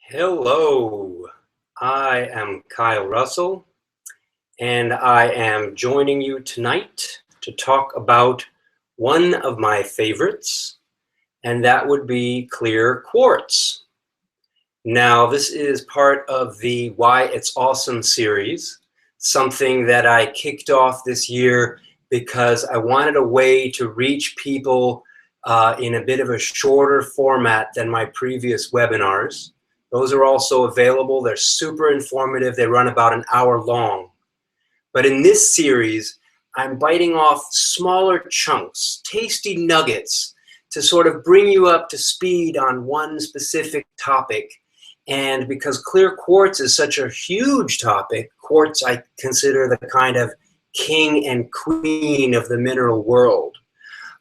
Hello, I am Kyle Russell, and I am joining you tonight to talk about one of my favorites, and that would be clear quartz. Now, this is part of the Why It's Awesome series, something that I kicked off this year because I wanted a way to reach people in a bit of a shorter format than my previous webinars. Those are also available. They're super informative. They run about an hour long. But in this series, I'm biting off smaller chunks, tasty nuggets, to sort of bring you up to speed on one specific topic. And because clear quartz is such a huge topic, quartz I consider the kind of king and queen of the mineral world.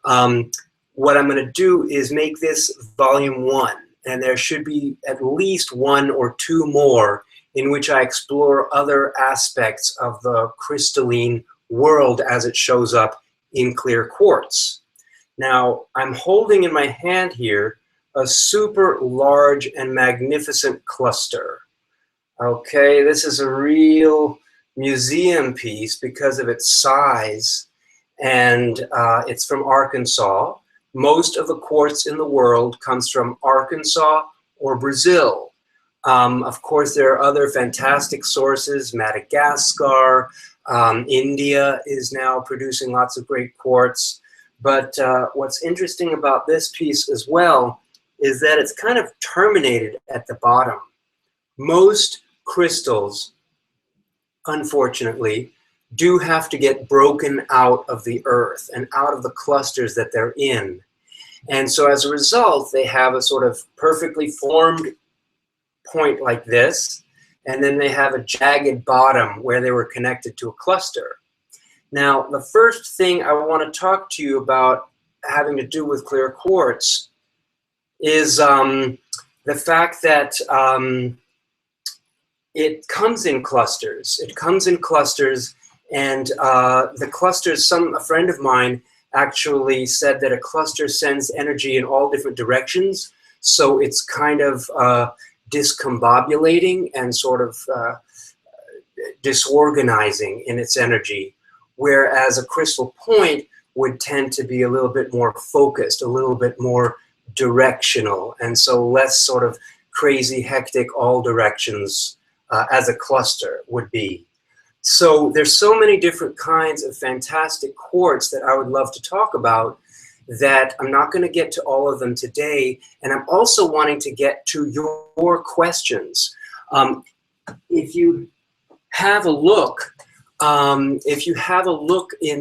What I'm going to do is make this volume 1. And there should be at least 1 or 2 more in which I explore other aspects of the crystalline world as it shows up in clear quartz. Now, I'm holding in my hand here a super large and magnificent cluster. Okay, this is a real museum piece because of its size, and it's from Arkansas. Most of the quartz in the world comes from Arkansas or Brazil. Of course, there are other fantastic sources. Madagascar, India is now producing lots of great quartz. But what's interesting about this piece as well is that it's kind of terminated at the bottom. Most crystals, unfortunately, do have to get broken out of the earth and out of the clusters that they're in. And so as a result, they have a sort of perfectly formed point like this, and then they have a jagged bottom where they were connected to a cluster. Now, the first thing I want to talk to you about having to do with clear quartz is the fact that it comes in clusters. It comes in clusters. And the clusters, a friend of mine actually said that a cluster sends energy in all different directions. So it's kind of discombobulating and sort of disorganizing in its energy. Whereas a crystal point would tend to be a little bit more focused, a little bit more directional, and so less sort of crazy, hectic, all directions as a cluster would be. So there's so many different kinds of fantastic quartz that I would love to talk about that I'm not going to get to all of them today. And I'm also wanting to get to your questions. If you have a look, in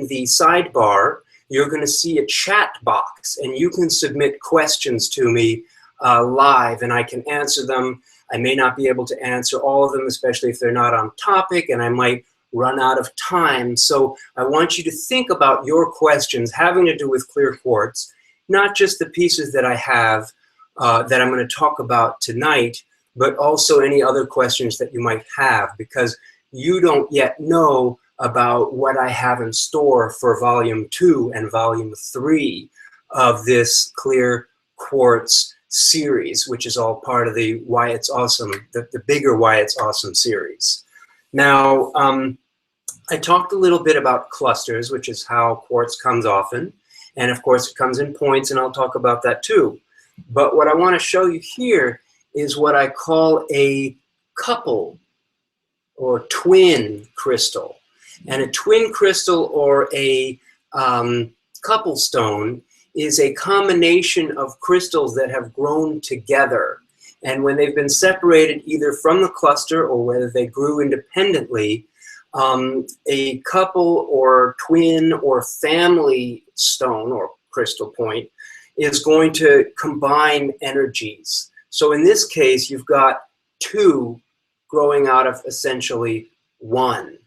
the sidebar, you're going to see a chat box, and you can submit questions to me live, and I can answer them. I may not be able to answer all of them, especially if they're not on topic, and I might run out of time. So I want you to think about your questions having to do with clear quartz, not just the pieces that I have that I'm going to talk about tonight, but also any other questions that you might have, because you don't yet know about what I have in store for volume 2 and volume 3 of this clear quartz series, which is all part of the Why It's Awesome, the bigger Why It's Awesome series. Now, I talked a little bit about clusters, which is how quartz comes often. And of course, it comes in points, and I'll talk about that too. But what I want to show you here is what I call a couple or twin crystal. And a twin crystal or a couple stone is a combination of crystals that have grown together. And when they've been separated either from the cluster or whether they grew independently, a couple or twin or family stone or crystal point is going to combine energies. So in this case, you've got 2 growing out of essentially 1.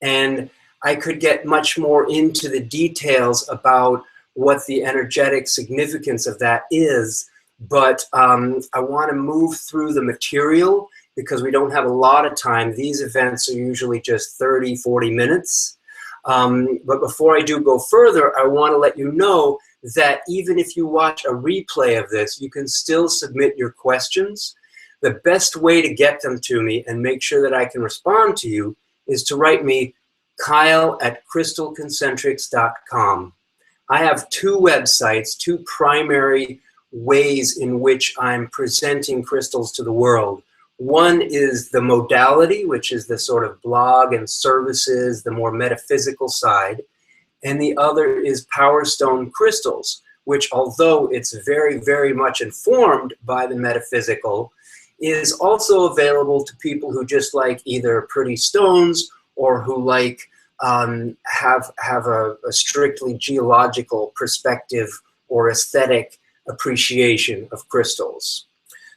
And I could get much more into the details about what the energetic significance of that is, but I want to move through the material because we don't have a lot of time. These events are usually just 30, 40 minutes. But before I do go further, I want to let you know that even if you watch a replay of this, you can still submit your questions, the best way to get them to me and make sure that I can respond to you is to write me Kyle@crystalconcentrics.com. I have two websites, two primary ways in which I'm presenting crystals to the world. One is the modality, which is the sort of blog and services, the more metaphysical side. And the other is Power Stone Crystals, which, although it's very, very much informed by the metaphysical, is also available to people who just like either pretty stones or who like have a strictly geological perspective or aesthetic appreciation of crystals.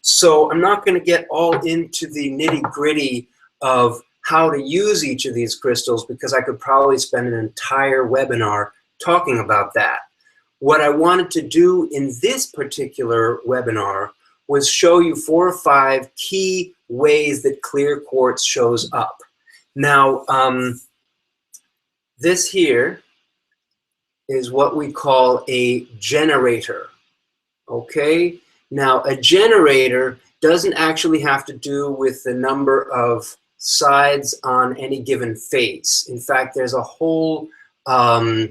So I'm not going to get all into the nitty-gritty of how to use each of these crystals because I could probably spend an entire webinar talking about that. What I wanted to do in this particular webinar was show you 4 or 5 key ways that clear quartz shows up. Now, this here is what we call a generator, okay? Now, a generator doesn't actually have to do with the number of sides on any given face. In fact, there's a whole, I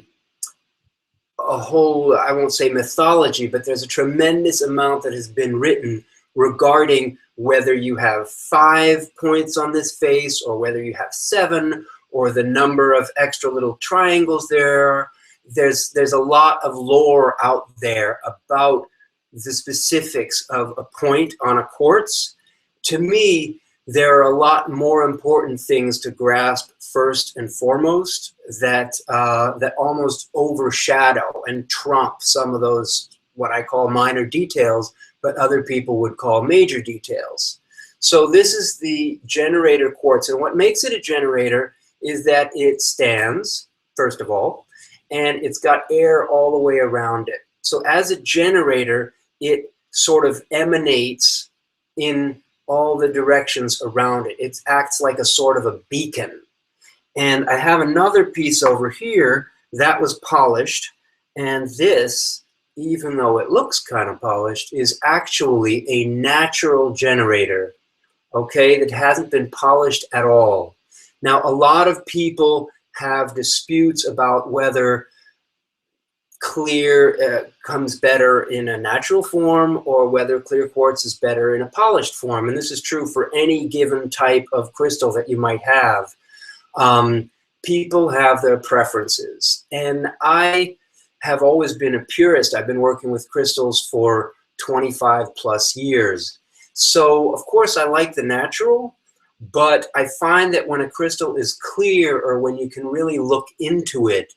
won't say mythology, but there's a tremendous amount that has been written regarding whether you have 5 points on this face or whether you have 7 or the number of extra little triangles there. There's a lot of lore out there about the specifics of a point on a quartz. To me, there are a lot more important things to grasp first and foremost that almost overshadow and trump some of those what I call minor details, but other people would call major details. So this is the generator quartz, and what makes it a generator is that it stands, first of all, and it's got air all the way around it. So as a generator, it sort of emanates in all the directions around it. It acts like a sort of a beacon. And I have another piece over here that was polished, and this, even though it looks kind of polished, is actually a natural generator, okay, that hasn't been polished at all. Now, a lot of people have disputes about whether clear comes better in a natural form or whether clear quartz is better in a polished form. And this is true for any given type of crystal that you might have. People have their preferences. And I have always been a purist. I've been working with crystals for 25 plus years. So, of course, I like the natural, but I find that when a crystal is clear or when you can really look into it,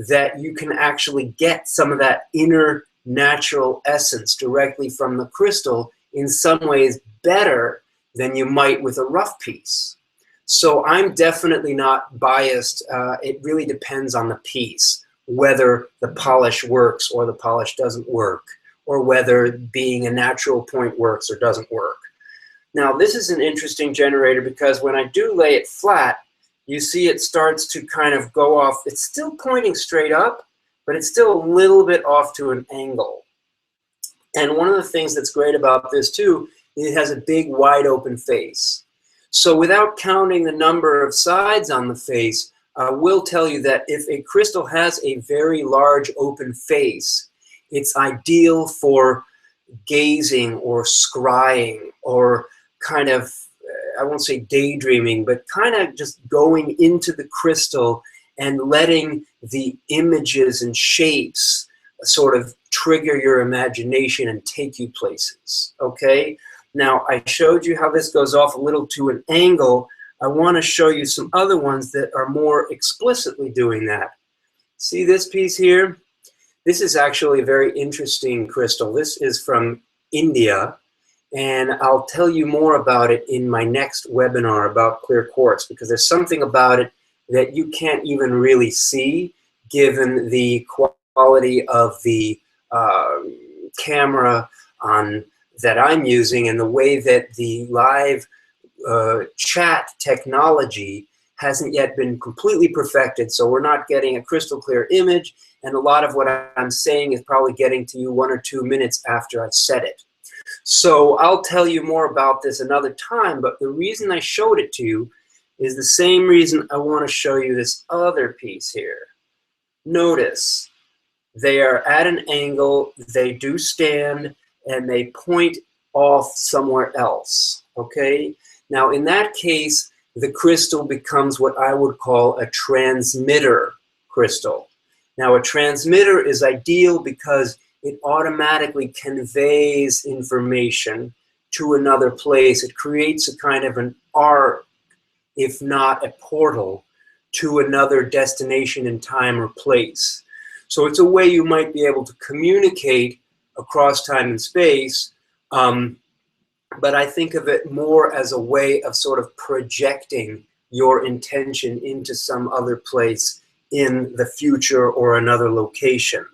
that you can actually get some of that inner natural essence directly from the crystal in some ways better than you might with a rough piece. So I'm definitely not biased. It really depends on the piece, whether the polish works or the polish doesn't work, or whether being a natural point works or doesn't work. Now, this is an interesting generator because when I do lay it flat, you see it starts to kind of go off. It's still pointing straight up, but it's still a little bit off to an angle. And one of the things that's great about this too, it has a big wide open face. So without counting the number of sides on the face, I will tell you that if a crystal has a very large open face, it's ideal for gazing or scrying or kind of, I won't say daydreaming, but kind of just going into the crystal and letting the images and shapes sort of trigger your imagination and take you places, okay? Now, I showed you how this goes off a little to an angle. I want to show you some other ones that are more explicitly doing that. See this piece here? This is actually a very interesting crystal. This is from India, and I'll tell you more about it in my next webinar about clear quartz, because there's something about it that you can't even really see given the quality of the camera that I'm using and the way that the live chat technology hasn't yet been completely perfected. So we're not getting a crystal clear image, and a lot of what I'm saying is probably getting to you 1 or 2 minutes after I've said it. So I'll tell you more about this another time, but the reason I showed it to you is the same reason I want to show you this other piece here. Notice, they are at an angle, they do stand, and they point off somewhere else, okay? Now, in that case, the crystal becomes what I would call a transmitter crystal. Now, a transmitter is ideal because it automatically conveys information to another place. It creates a kind of an arc, if not a portal, to another destination in time or place. So it's a way you might be able to communicate across time and space, but I think of it more as a way of sort of projecting your intention into some other place in the future or another location.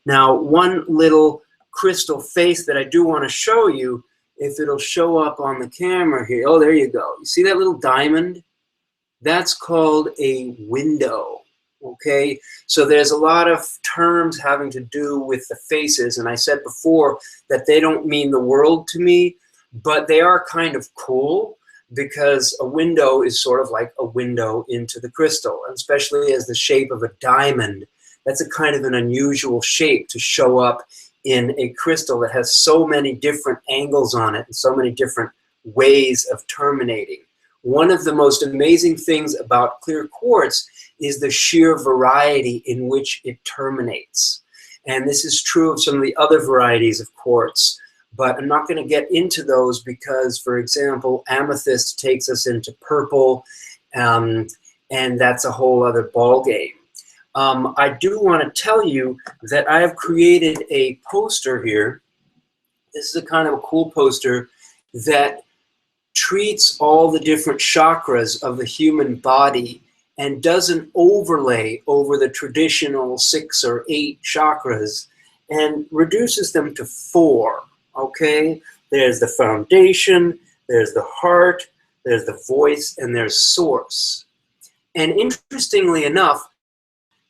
Now, one little crystal face that I do want to show you, if it'll show up on the camera here. Oh, there you go. You see that little diamond? That's called a window. Okay, so there's a lot of terms having to do with the faces, and I said before that they don't mean the world to me, but they are kind of cool because a window is sort of like a window into the crystal, and especially as the shape of a diamond. That's a kind of an unusual shape to show up in a crystal that has so many different angles on it and so many different ways of terminating. One of the most amazing things about clear quartz is the sheer variety in which it terminates. And this is true of some of the other varieties of quartz, but I'm not going to get into those because, for example, amethyst takes us into purple, and that's a whole other ballgame. I do want to tell you that I have created a poster here. This is a kind of a cool poster that treats all the different chakras of the human body and does an overlay over the traditional 6 or 8 chakras and reduces them to 4, okay? There's the foundation, there's the heart, there's the voice, and there's source. And interestingly enough,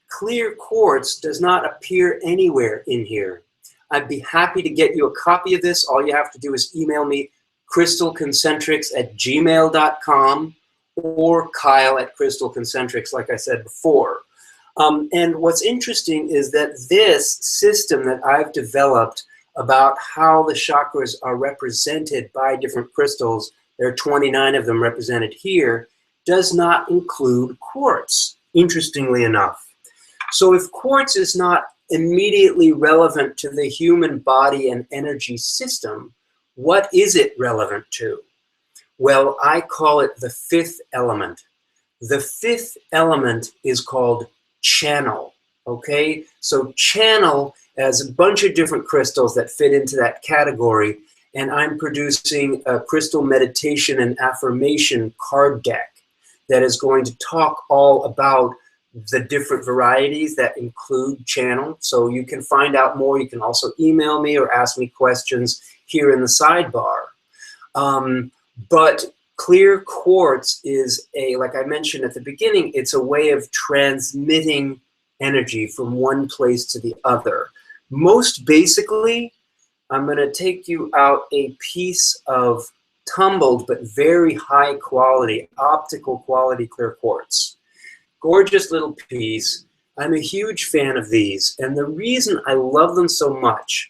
clear quartz does not appear anywhere in here. I'd be happy to get you a copy of this. All you have to do is email me crystalconcentrics@gmail.com or Kyle@crystalconcentrics, like I said before. And what's interesting is that this system that I've developed about how the chakras are represented by different crystals, there are 29 of them represented here, does not include quartz, interestingly enough. So if quartz is not immediately relevant to the human body and energy system, what is it relevant to? Well, I call it the 5th element. The 5th element is called channel, okay? So channel has a bunch of different crystals that fit into that category, and I'm producing a crystal meditation and affirmation card deck that is going to talk all about the different varieties that include channel. So you can find out more. You can also email me or ask me questions here in the sidebar. But clear quartz is like I mentioned at the beginning, it's a way of transmitting energy from one place to the other. Most basically, I'm going to take you out a piece of tumbled but very high quality, optical quality clear quartz. Gorgeous little piece. I'm a huge fan of these, and the reason I love them so much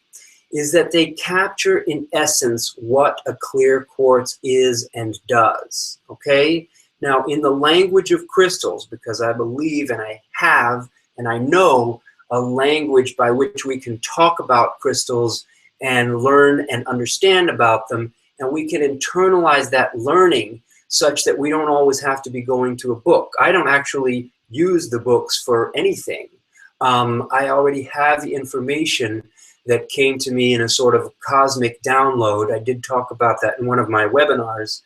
is that they capture in essence what a clear quartz is and does, okay? Now, in the language of crystals, because I believe and I have and I know a language by which we can talk about crystals and learn and understand about them, and we can internalize that learning such that we don't always have to be going to a book. I don't actually use the books for anything. I already have the information that came to me in a sort of cosmic download. I did talk about that in one of my webinars.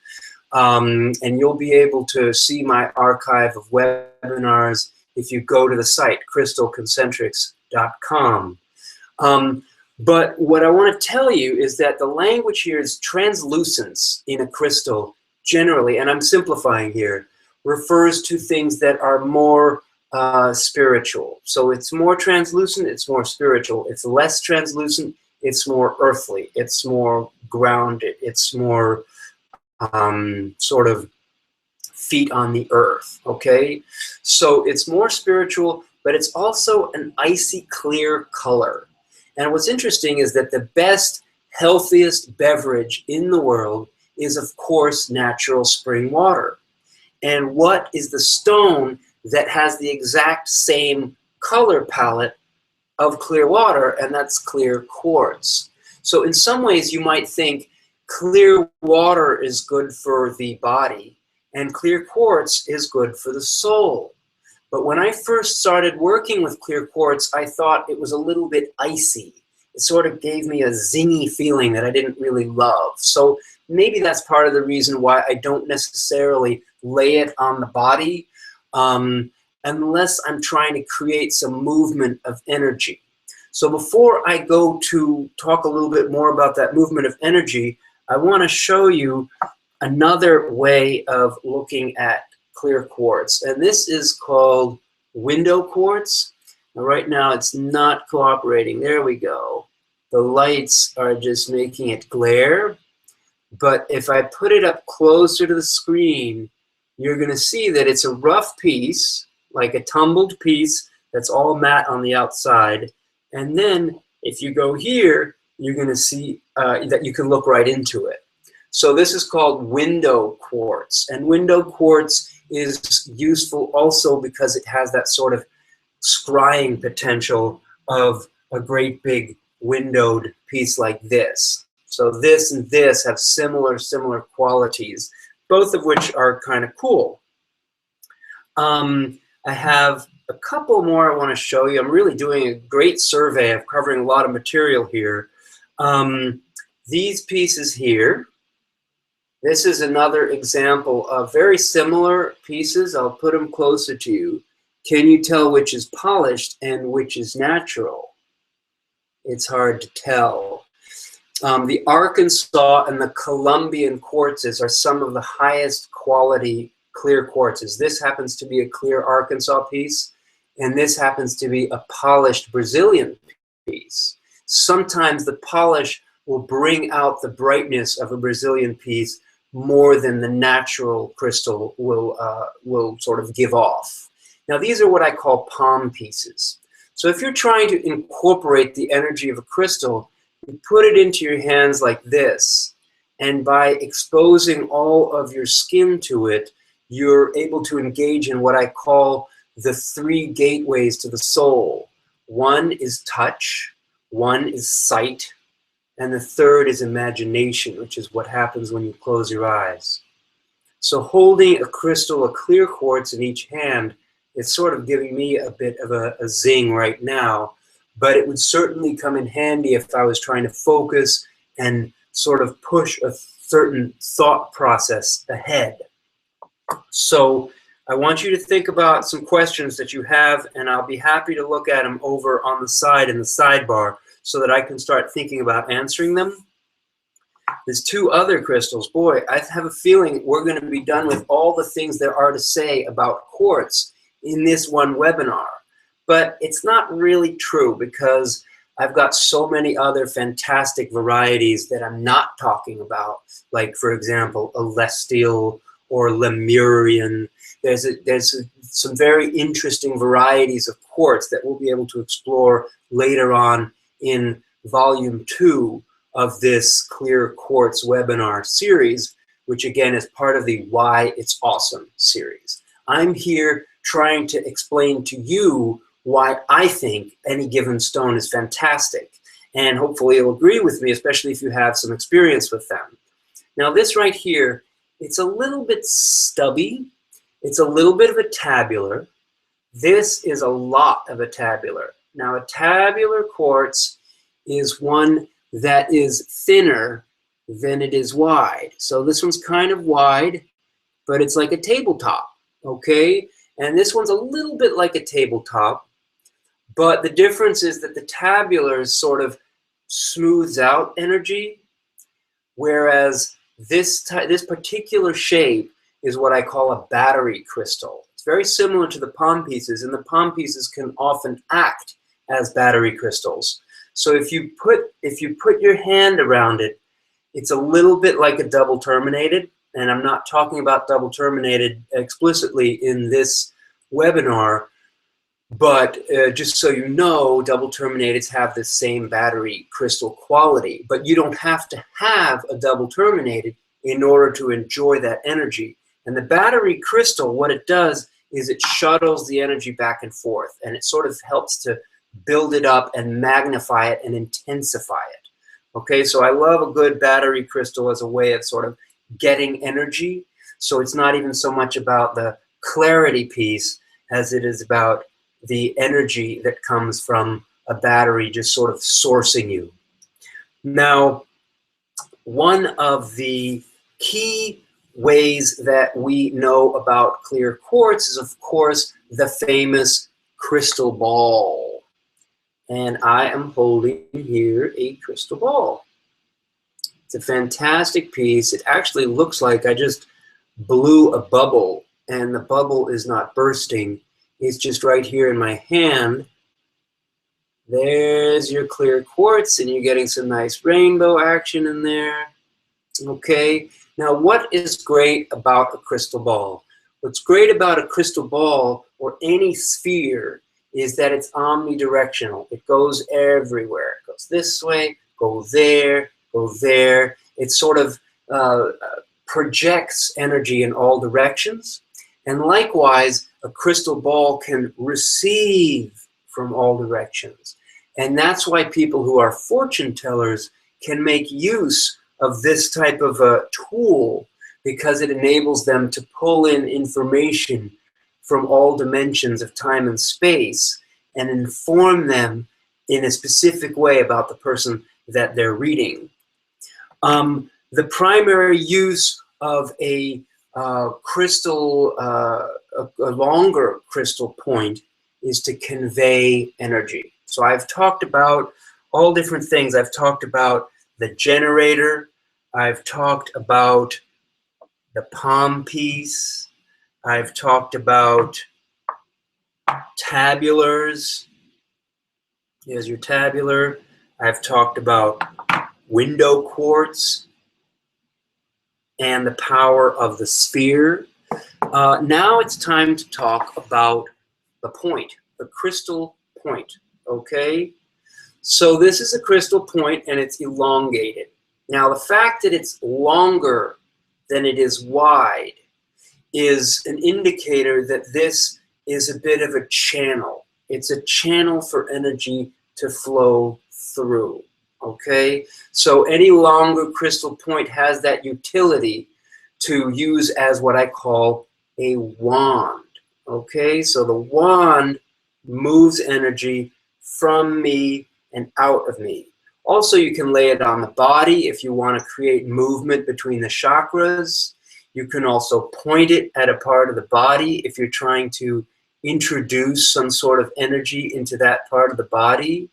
And you'll be able to see my archive of webinars if you go to the site, crystalconcentrics.com. But what I want to tell you is that the language here is translucence in a crystal generally, and I'm simplifying here, refers to things that are more spiritual. So it's more translucent, it's more spiritual. It's less translucent, it's more earthly, it's more grounded, it's more sort of feet on the earth, okay? So it's more spiritual, but it's also an icy clear color. And what's interesting is that the best, healthiest beverage in the world is, of course, natural spring water. And what is the stone that has the exact same color palette of clear water? And that's clear quartz. So in some ways you might think clear water is good for the body and clear quartz is good for the soul. But when I first started working with clear quartz, I thought it was a little bit icy. It sort of gave me a zingy feeling that I didn't really love. So maybe that's part of the reason why I don't necessarily lay it on the body unless I'm trying to create some movement of energy. So before I go to talk a little bit more about that movement of energy, I want to show you another way of looking at clear quartz. And this is called window quartz. Now, right now it's not cooperating. There we go. The lights are just making it glare. But if I put it up closer to the screen, you're going to see that it's a rough piece, like a tumbled piece that's all matte on the outside. And then if you go here, you're going to see that you can look right into it. So this is called window quartz. And window quartz is useful also because it has that sort of scrying potential of a great big windowed piece like this. So this and this have similar qualities, both of which are kind of cool. I have a couple more I want to show you. I'm really doing a great survey. I'm covering a lot of material here. These pieces here, this is another example of very similar pieces. I'll put them closer to you. Can you tell which is polished and which is natural? It's hard to tell. The Arkansas and the Colombian quartzes are some of the highest quality clear quartzes. This happens to be a clear Arkansas piece, and this happens to be a polished Brazilian piece. Sometimes the polish will bring out the brightness of a Brazilian piece more than the natural crystal will sort of give off. Now these are what I call palm pieces. So if you're trying to incorporate the energy of a crystal, you put it into your hands like this, and by exposing all of your skin to it, you're able to engage in what I call the 3 gateways to the soul. One is touch, one is sight, and the third is imagination, which is what happens when you close your eyes. So holding a crystal, a clear quartz in each hand, it's sort of giving me a bit of a zing right now, but it would certainly come in handy if I was trying to focus and sort of push a certain thought process ahead. So I want you to think about some questions that you have, and I'll be happy to look at them over on the side in the sidebar so that I can start thinking about answering them. There's 2 other crystals. Boy, I have a feeling we're going to be done with all the things there are to say about quartz in this one webinar. But it's not really true because I've got so many other fantastic varieties that I'm not talking about, like, for example, Celestial or Lemurian. There's some very interesting varieties of quartz that we'll be able to explore later on in volume 2 of this Clear Quartz webinar series, which again is part of the Why It's Awesome series. I'm here trying to explain to you why I think any given stone is fantastic. And hopefully you'll agree with me, especially if you have some experience with them. Now this right here, it's a little bit stubby. It's a little bit of a tabular. This is a lot of a tabular. Now a tabular quartz is one that is thinner than it is wide. So this one's kind of wide, but it's like a tabletop, okay? And this one's a little bit like a tabletop, but the difference is that the tabular sort of smooths out energy, whereas this particular shape is what I call a battery crystal. It's very similar to the palm pieces, and the palm pieces can often act as battery crystals. So if you put your hand around it, it's a little bit like a double terminated, and I'm not talking about double terminated explicitly in this webinar, but just so you know, double terminateds have the same battery crystal quality, but you don't have to have a double terminated in order to enjoy that energy. And the battery crystal, what it does is it shuttles the energy back and forth, and it sort of helps to build it up and magnify it and intensify it. Okay, so I love a good battery crystal as a way of sort of getting energy. So it's not even so much about the clarity piece as it is about the energy that comes from a battery just sort of sourcing you. Now, one of the key ways that we know about clear quartz is, of course, the famous crystal ball. And I am holding here a crystal ball. It's a fantastic piece. It actually looks like I just blew a bubble, and the bubble is not bursting. It's just right here in my hand. There's your clear quartz, and you're getting some nice rainbow action in there. Okay, now what is great about a crystal ball? What's great about a crystal ball or any sphere is that it's omnidirectional. It goes everywhere. It goes this way, go there, go there. It sort of projects energy in all directions. And likewise, a crystal ball can receive from all directions. And that's why people who are fortune tellers can make use of this type of a tool, because it enables them to pull in information from all dimensions of time and space and inform them in a specific way about the person that they're reading. The primary use of a crystal, a longer crystal point, is to convey energy. So I've talked about all different things. I've talked about the generator. I've talked about the palm piece. I've talked about tabulars. Here's your tabular. I've talked about window quartz and the power of the sphere. Now it's time to talk about the point, the crystal point, okay? So this is a crystal point and it's elongated. Now the fact that it's longer than it is wide is an indicator that this is a bit of a channel. It's a channel for energy to flow through, okay? So any longer crystal point has that utility to use as what I call a wand, okay? So the wand moves energy from me and out of me. Also, you can lay it on the body if you want to create movement between the chakras. You can also point it at a part of the body if you're trying to introduce some sort of energy into that part of the body.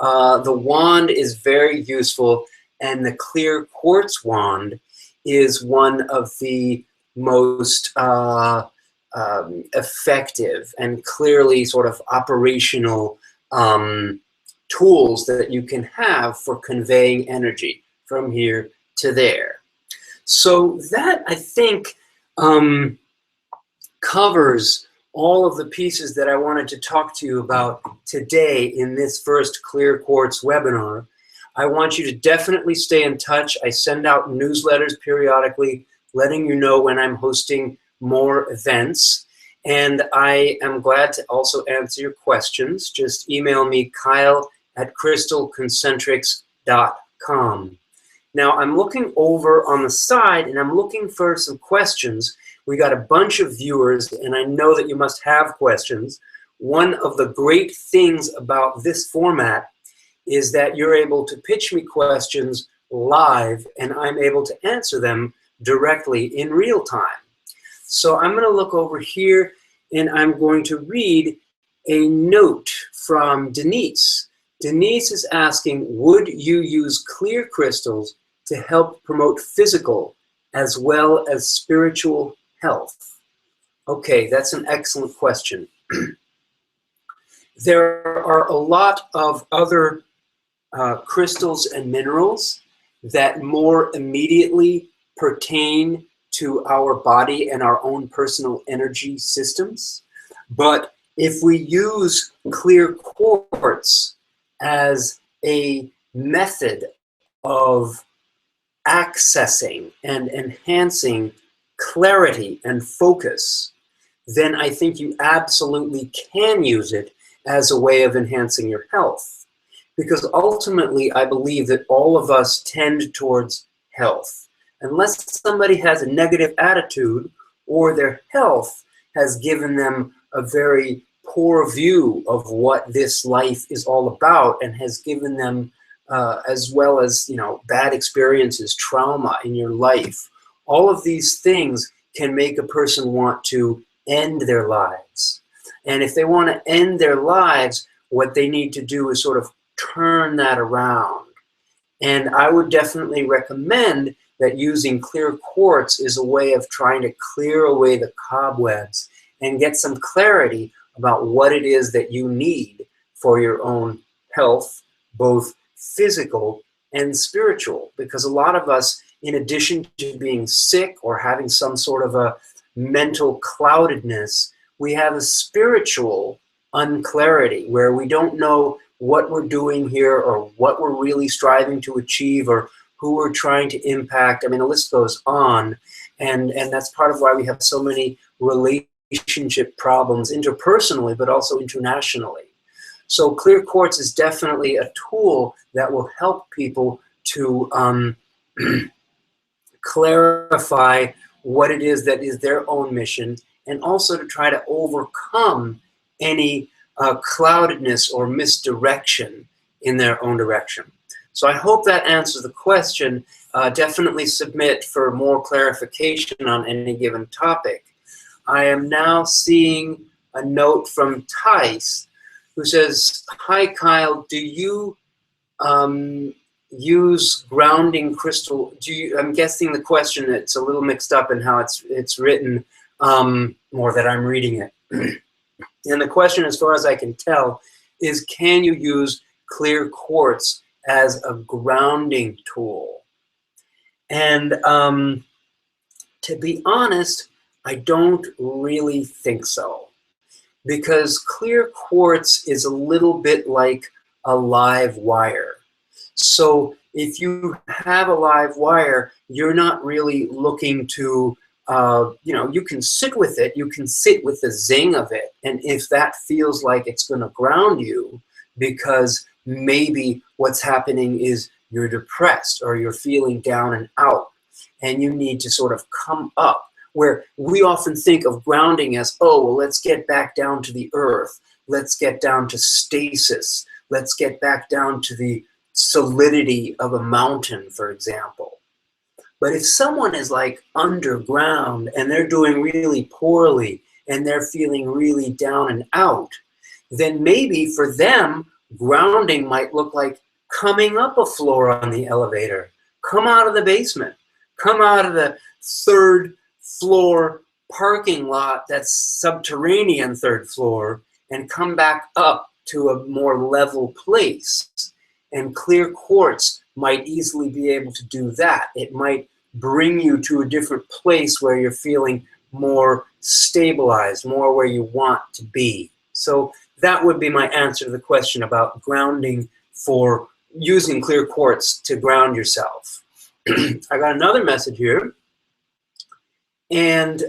The wand is very useful, and the clear quartz wand is one of the most effective and clearly sort of operational tools that you can have for conveying energy from here to there. So that, I think, covers all of the pieces that I wanted to talk to you about today in this first Clear Quartz webinar. I want you to definitely stay in touch. I send out newsletters periodically letting you know when I'm hosting more events. And I am glad to also answer your questions. Just email me, kyle@crystalconcentrics.com. Now I'm looking over on the side and I'm looking for some questions. We got a bunch of viewers and I know that you must have questions. One of the great things about this format is that you're able to pitch me questions live and I'm able to answer them directly in real time. So I'm going to look over here and I'm going to read a note from Denise. Denise is asking, would you use clear crystals to help promote physical as well as spiritual health? Okay, that's an excellent question. There are a lot of other crystals and minerals that more immediately pertain to our body and our own personal energy systems. But if we use clear quartz as a method of accessing and enhancing clarity and focus, then I think you absolutely can use it as a way of enhancing your health. Because ultimately, I believe that all of us tend towards health. Unless somebody has a negative attitude or their health has given them a very poor view of what this life is all about and has given them, as well as, bad experiences, trauma in your life, all of these things can make a person want to end their lives. And if they want to end their lives, what they need to do is sort of turn that around. And I would definitely recommend that using clear quartz is a way of trying to clear away the cobwebs and get some clarity about what it is that you need for your own health, both physical and spiritual. Because a lot of us, in addition to being sick or having some sort of a mental cloudedness, we have a spiritual unclarity where we don't know what we're doing here or what we're really striving to achieve or who we're trying to impact. I mean, the list goes on. And that's part of why we have so many relationship problems interpersonally, but also internationally. So clear quartz is definitely a tool that will help people to clarify what it is that is their own mission, and also to try to overcome any cloudedness or misdirection in their own direction. So I hope that answers the question. Definitely submit for more clarification on any given topic. I am now seeing a note from Tice, who says, "Hi Kyle, do you use grounding crystal? I'm guessing the question, it's a little mixed up in how it's written, more that I'm reading it." And the question, as far as I can tell, is can you use clear quartz as a grounding tool? And to be honest, I don't really think so. Because clear quartz is a little bit like a live wire. So if you have a live wire, you're not really looking to, you can sit with it, you can sit with the zing of it. And if that feels like it's going to ground you, because maybe what's happening is you're depressed or you're feeling down and out, and you need to sort of come up, where we often think of grounding as, oh, well, let's get back down to the earth. Let's get down to stasis. Let's get back down to the solidity of a mountain, for example. But if someone is like underground and they're doing really poorly and they're feeling really down and out, then maybe for them, grounding might look like coming up a floor on the elevator. Come out of the basement. Come out of the third floor parking lot that's subterranean third floor and come back up to a more level place. And clear quartz might easily be able to do that. It might bring you to a different place where you're feeling more stabilized, more where you want to be. So that would be my answer to the question about grounding, for using clear quartz to ground yourself. I got another message here. And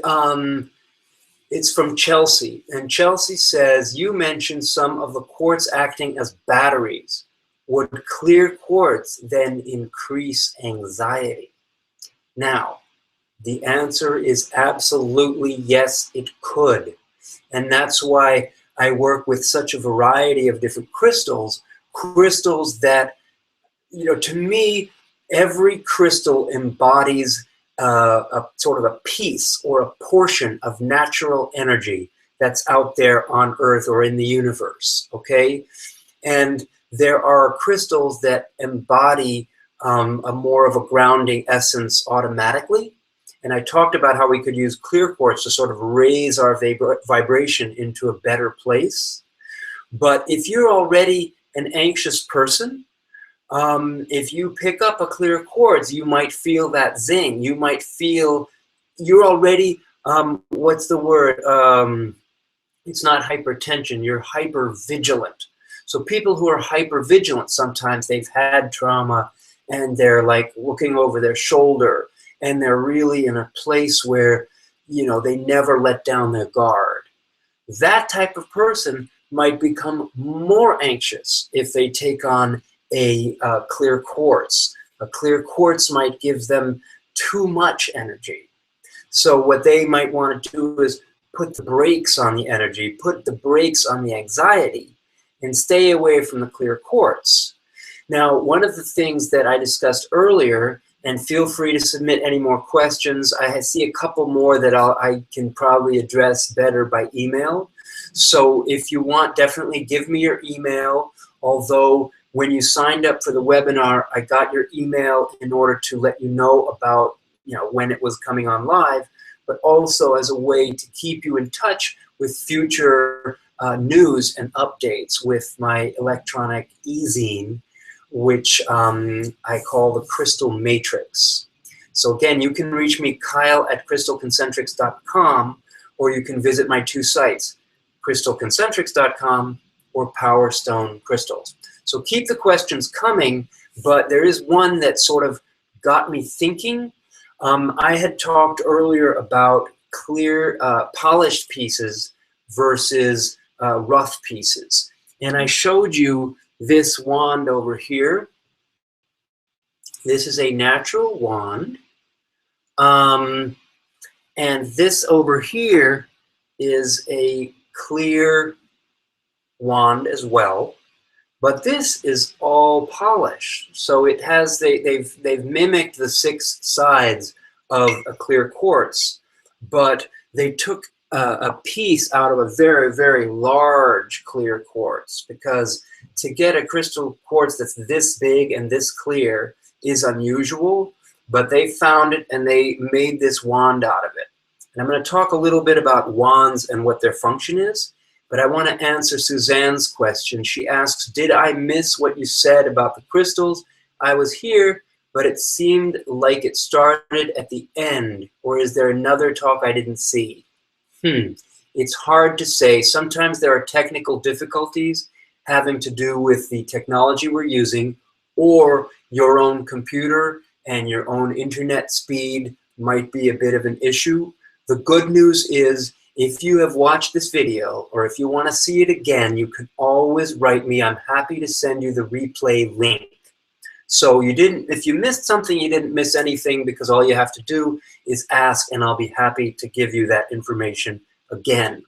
it's from Chelsea. And Chelsea says, you mentioned some of the quartz acting as batteries. Would clear quartz then increase anxiety? Now, the answer is absolutely yes, it could. And that's why I work with such a variety of different crystals that, to me, every crystal embodies a sort of a piece or a portion of natural energy that's out there on Earth or in the universe, okay? And there are crystals that embody a more of a grounding essence automatically. And I talked about how we could use clear quartz to sort of raise our vibration into a better place. But if you're already an anxious person, If you pick up a clear quartz, you might feel that zing. You might feel you're already, what's the word? It's not hypertension, you're hypervigilant. So people who are hypervigilant, sometimes they've had trauma and they're like looking over their shoulder and they're really in a place where, you know, they never let down their guard. That type of person might become more anxious if they take on a clear quartz. A clear quartz might give them too much energy. So what they might want to do is put the brakes on the energy, put the brakes on the anxiety, and stay away from the clear quartz. Now, one of the things that I discussed earlier, and feel free to submit any more questions. I see a couple more that I can probably address better by email. So if you want, definitely give me your email. Although when you signed up for the webinar, I got your email in order to let you know about, you know, when it was coming on live, but also as a way to keep you in touch with future news and updates with my electronic e-zine, which I call the Crystal Matrix. So again, you can reach me, Kyle@crystalconcentrics.com, or you can visit my two sites, crystalconcentrics.com or Power Stone Crystals. So keep the questions coming, but there is one that sort of got me thinking. I had talked earlier about clear, polished pieces versus rough pieces. And I showed you this wand over here. This is a natural wand. And this over here is a clear wand as well. But this is all polished. So it has, they've mimicked the 6 sides of a clear quartz, but they took a piece out of a very, very large clear quartz, because to get a crystal quartz that's this big and this clear is unusual, but they found it and they made this wand out of it. And I'm going to talk a little bit about wands and what their function is, but I want to answer Suzanne's question. She asks, did I miss what you said about the crystals? I was here, but it seemed like it started at the end, or is there another talk I didn't see? It's hard to say. Sometimes there are technical difficulties having to do with the technology we're using, or your own computer and your own internet speed might be a bit of an issue. The good news is, if you have watched this video, or if you want to see it again, you can always write me. I'm happy to send you the replay link. So you didn't, if you missed something, you didn't miss anything, because all you have to do is ask, and I'll be happy to give you that information again.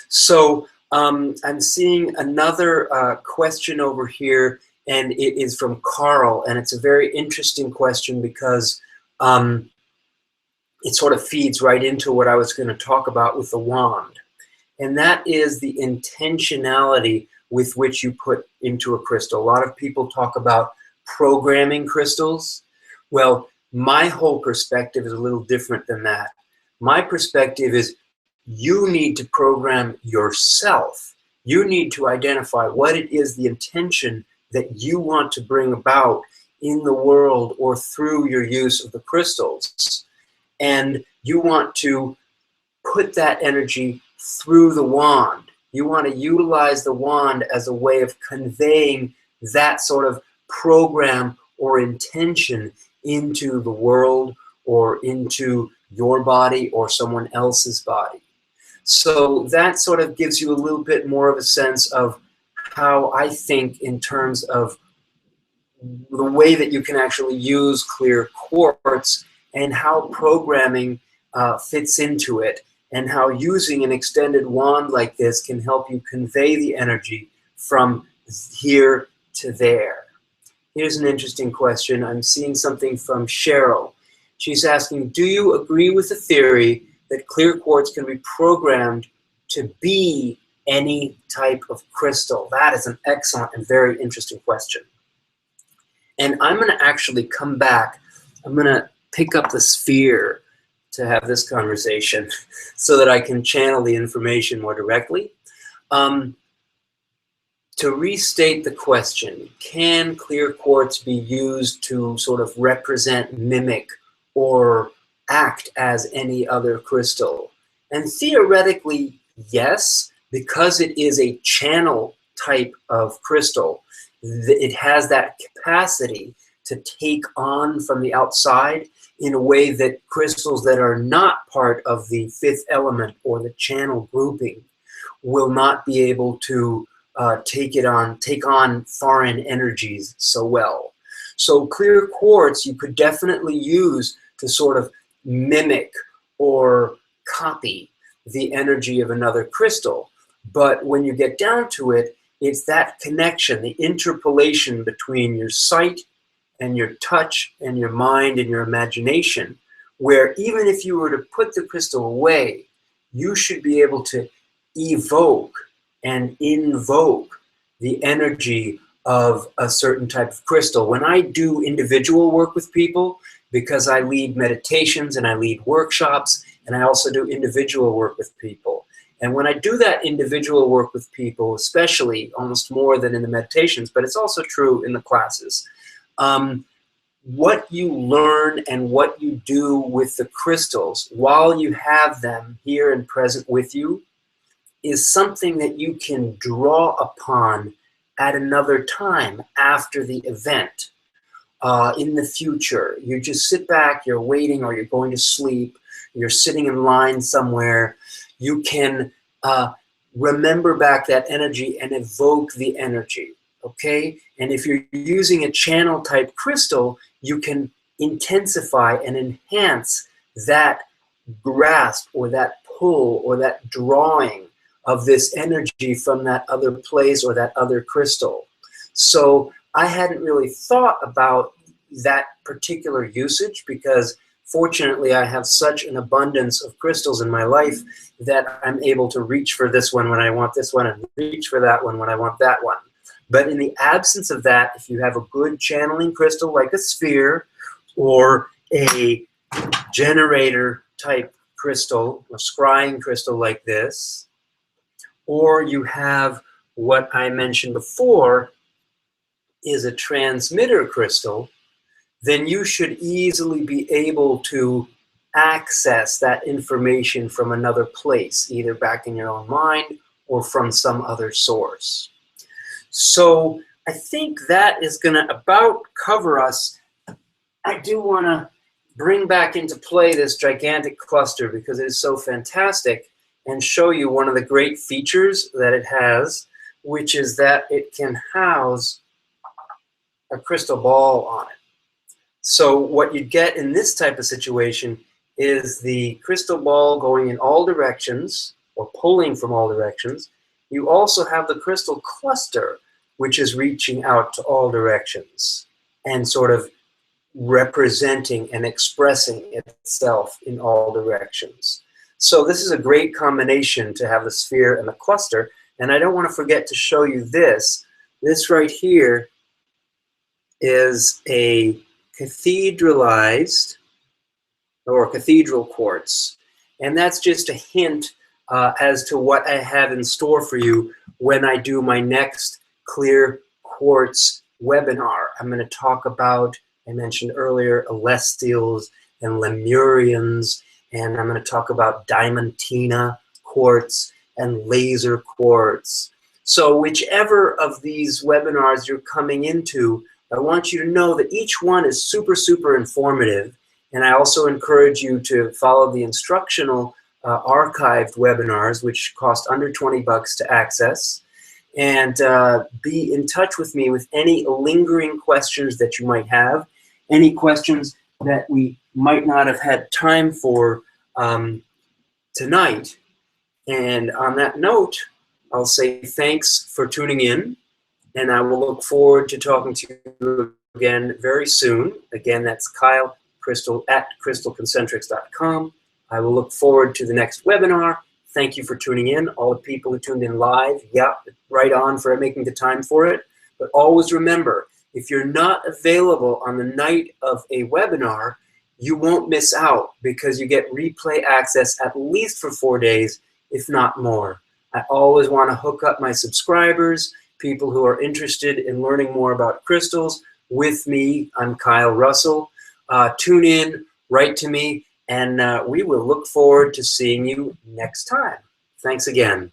So I'm seeing another question over here, and it is from Carl, and it's a very interesting question because it sort of feeds right into what I was going to talk about with the wand. And that is the intentionality with which you put into a crystal. A lot of people talk about programming crystals. Well, my whole perspective is a little different than that. My perspective is you need to program yourself. You need to identify what it is, the intention that you want to bring about in the world or through your use of the crystals. And you want to put that energy through the wand. You want to utilize the wand as a way of conveying that sort of program or intention into the world or into your body or someone else's body. So that sort of gives you a little bit more of a sense of how I think in terms of the way that you can actually use clear quartz and how programming fits into it, and how using an extended wand like this can help you convey the energy from here to there. Here's an interesting question. I'm seeing something from Cheryl. She's asking, do you agree with the theory that clear quartz can be programmed to be any type of crystal? That is an excellent and very interesting question. And I'm going to actually come back. I'm going to pick up the sphere to have this conversation so that I can channel the information more directly. to restate the question, can clear quartz be used to sort of represent, mimic, or act as any other crystal? And theoretically, yes, because it is a channel type of crystal. It has that capacity to take on from the outside in a way that crystals that are not part of the fifth element or the channel grouping will not be able to take on foreign energies so well. So clear quartz you could definitely use to sort of mimic or copy the energy of another crystal. But when you get down to it, it's that connection, the interpolation between your sight and your touch and your mind and your imagination, where even if you were to put the crystal away, you should be able to evoke and invoke the energy of a certain type of crystal. When I do individual work with people, because I lead meditations and I lead workshops, and I also do individual work with people. And when I do that individual work with people, especially almost more than in the meditations, but it's also true in the classes, what you learn and what you do with the crystals while you have them here and present with you is something that you can draw upon at another time after the event. In the future, you just sit back, you're waiting, or you're going to sleep, you're sitting in line somewhere, you can remember back that energy and evoke the energy, okay? And if you're using a channel type crystal, you can intensify and enhance that grasp or that pull or that drawing of this energy from that other place or that other crystal. So I hadn't really thought about that particular usage because fortunately I have such an abundance of crystals in my life that I'm able to reach for this one when I want this one and reach for that one when I want that one. But in the absence of that, if you have a good channeling crystal like a sphere or a generator type crystal, a scrying crystal like this, or you have what I mentioned before is a transmitter crystal, then you should easily be able to access that information from another place, either back in your own mind or from some other source. So I think that is going to about cover us. I do want to bring back into play this gigantic cluster because it is so fantastic and show you one of the great features that it has, which is that it can house a crystal ball on it. So what you get in this type of situation is the crystal ball going in all directions or pulling from all directions. You also have the crystal cluster, which is reaching out to all directions and sort of representing and expressing itself in all directions. So this is a great combination to have the sphere and the cluster. And I don't want to forget to show you this. This right here is a cathedralized or cathedral quartz. And that's just a hint as to what I have in store for you when I do my next Clear Quartz webinar. I'm going to talk about, I mentioned earlier, Celestials and Lemurians, and I'm going to talk about Diamantina quartz and laser quartz. So whichever of these webinars you're coming into, I want you to know that each one is super, super informative. And I also encourage you to follow the instructional archived webinars, which cost under 20 bucks to access. And be in touch with me with any lingering questions that you might have, any questions that we might not have had time for tonight. And on that note, I'll say thanks for tuning in, and I will look forward to talking to you again very soon. Again, that's Kyle Crystal at crystalconcentrics.com. I will look forward to the next webinar. Thank you for tuning in. All the people who tuned in live, yeah, right on for making the time for it. But always remember, if you're not available on the night of a webinar, you won't miss out because you get replay access at least for 4 days, if not more. I always want to hook up my subscribers people who are interested in learning more about crystals with me. I'm Kyle Russell. Tune in, write to me, and we will look forward to seeing you next time. Thanks again.